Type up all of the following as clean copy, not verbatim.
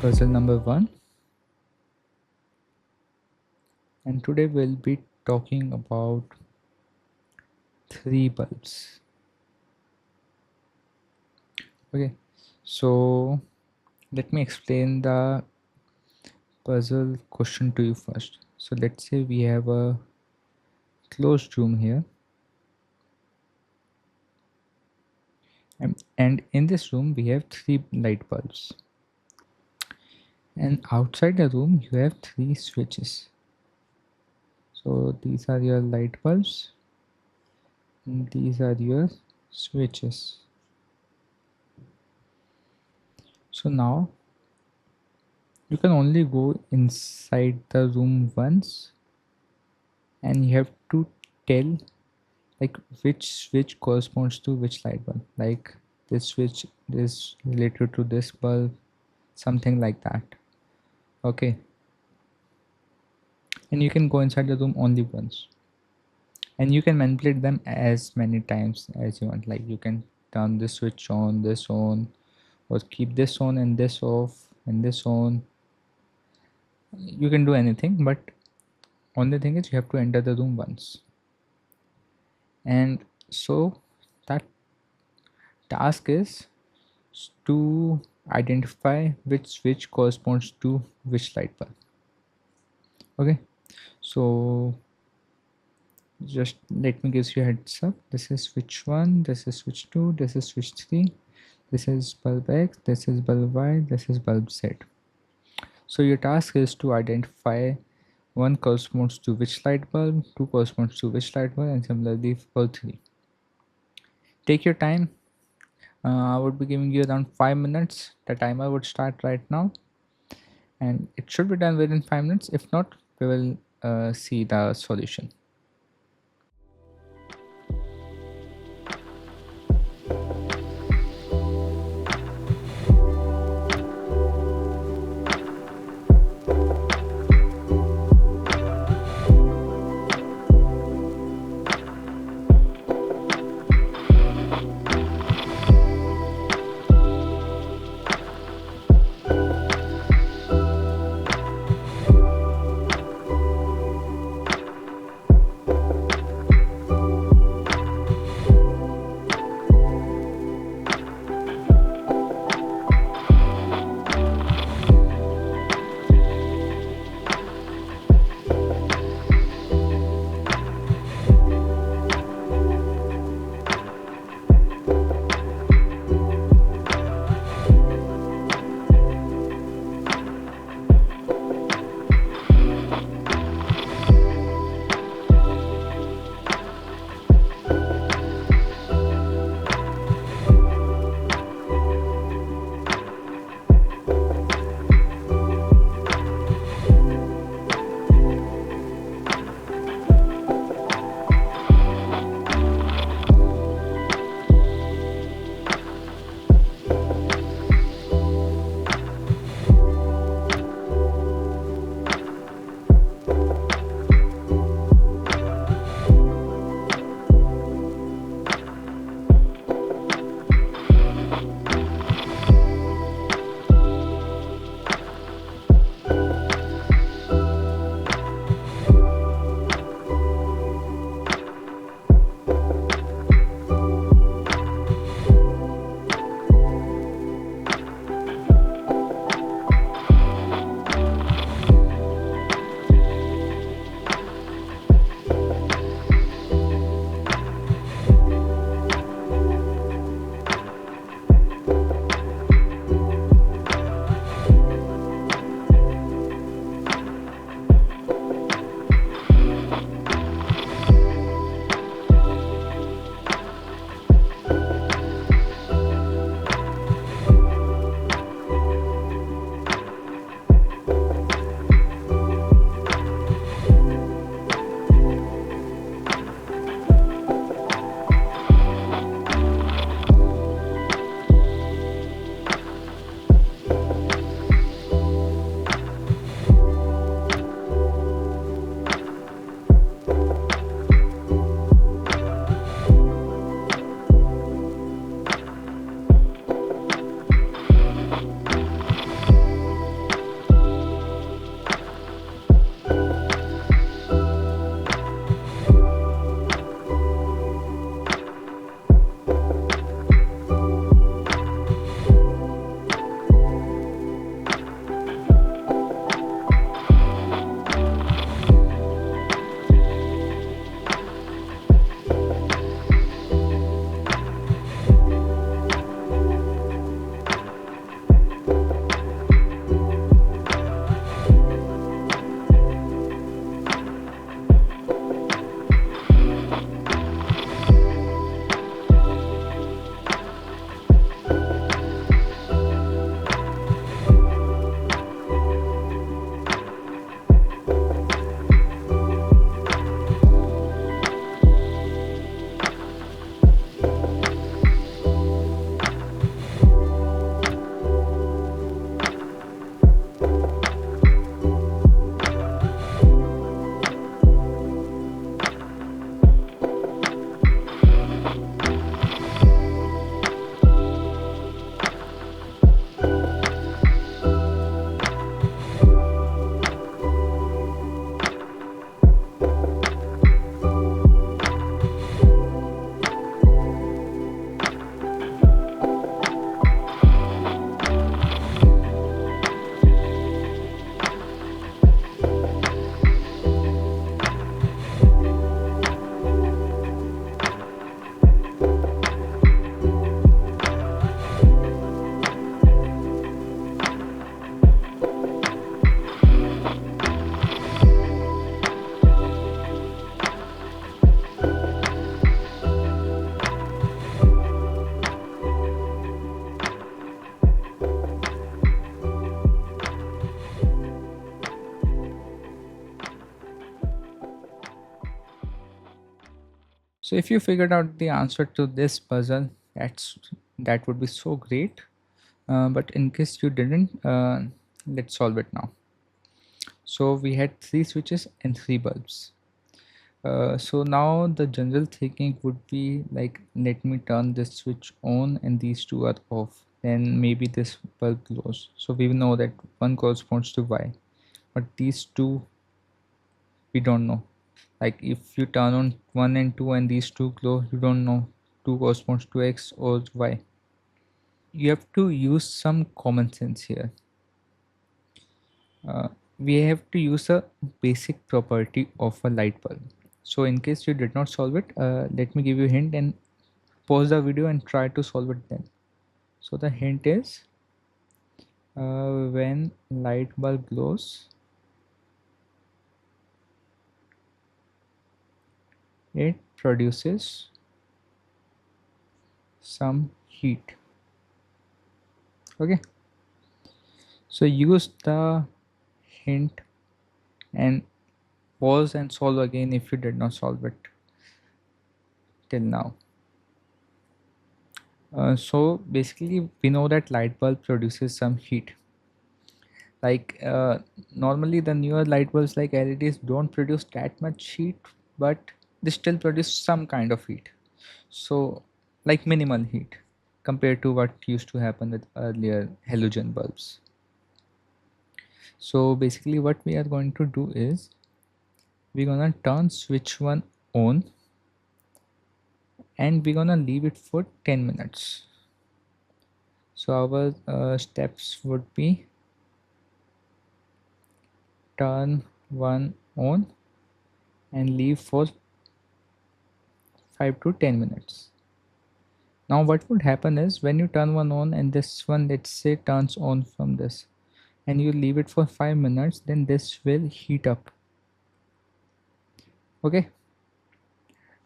Puzzle number 1, and today we'll be talking about three bulbs. Okay, so let me explain the puzzle question to you first. So let's say we have a closed room here, and in this room we have three light bulbs, and outside the room you have three switches. So these are your light bulbs, and these are your switches. So now you can only go inside the room once, and you have to tell like which switch corresponds to which light bulb. Like this switch is related to this bulb, something like that. Okay, and you can go inside the room only once, and you can manipulate them as many times as you want. Like you can turn this switch on, this on, or keep this on and this off and this on. You can do anything, but only thing is you have to enter the room once. And so that task is to identify which switch corresponds to which light bulb. Okay, so just let me give you a heads up. This is switch 1, this is switch 2, this is switch 3, this is bulb X, this is bulb Y, this is bulb Z. So your task is to identify one corresponds to which light bulb, 2 corresponds to which light bulb, and similarly for 3. Take your time. I would be giving you around 5 minutes. The timer would start right now, and it should be done within 5 minutes. If not, we will see the solution. So if you figured out the answer to this puzzle, that would be so great. But in case you didn't, let's solve it now. So we had three switches and three bulbs. So now the general thinking would be like, let me turn this switch on and these two are off. Then maybe this bulb glows. So we know that one corresponds to Y, but these two we don't know. Like if you turn on 1 and 2 and these two glow, you don't know 2 corresponds to X or Y. You have to use some common sense here. Uh, we have to use a basic property of a light bulb. So in case you did not solve it, let me give you a hint and pause the video and try to solve it then. So the hint is, when light bulb glows, it produces some heat. Okay, so use the hint and pause and solve again if you did not solve it till now. So basically we know that light bulb produces some heat. Like normally the newer light bulbs like LEDs don't produce that much heat, but they still produce some kind of heat. So like minimal heat compared to what used to happen with earlier halogen bulbs. So basically what we are going to do is we're gonna turn switch 1 on and we're gonna leave it for 10 minutes. So our steps would be turn 1 on and leave for 5 to 10 minutes. Now what would happen is when you turn one on and this one, let's say, turns on from this and you leave it for 5 minutes, then this will heat up. Okay,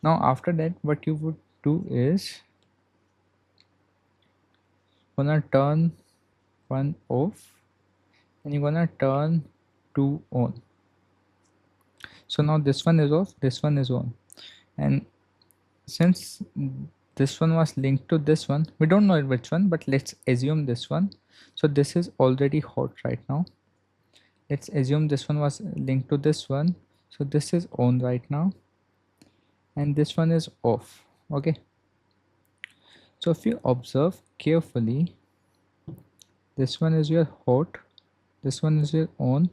now after that what you would do is gonna turn one off and you're gonna turn two on. So now this one is off, this one is on, and since this one was linked to this one, we don't know which one, but let's assume this one. So this is already hot right now. Let's assume this one was linked to this one, so this is on right now and this one is off. Okay, so if you observe carefully, this one is your hot, this one is your on,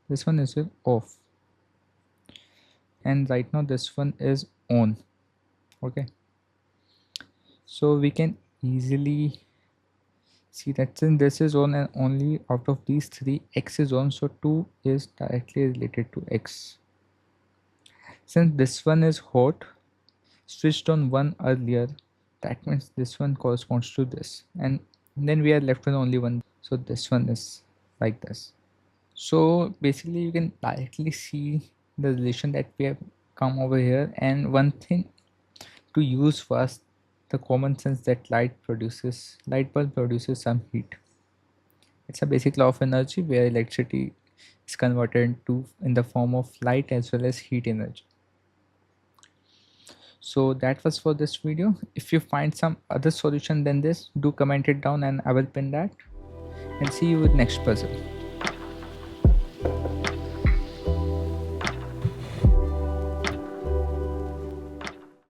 this one is your off, and right now this one is on. Okay, so we can easily see that since this is on and only out of these three X is on, so 2 is directly related to X. Since this one is hot, switched on 1 earlier, that means this one corresponds to this, and then we are left with only one, so this one is like this. So basically you can directly see the relation that we have come over here, and one thing to use was the common sense that light bulb produces some heat. It's a basic law of energy where electricity is converted into in the form of light as well as heat energy. So that was for this video. If you find some other solution than this, do comment it down and I will pin that, and see you with next puzzle.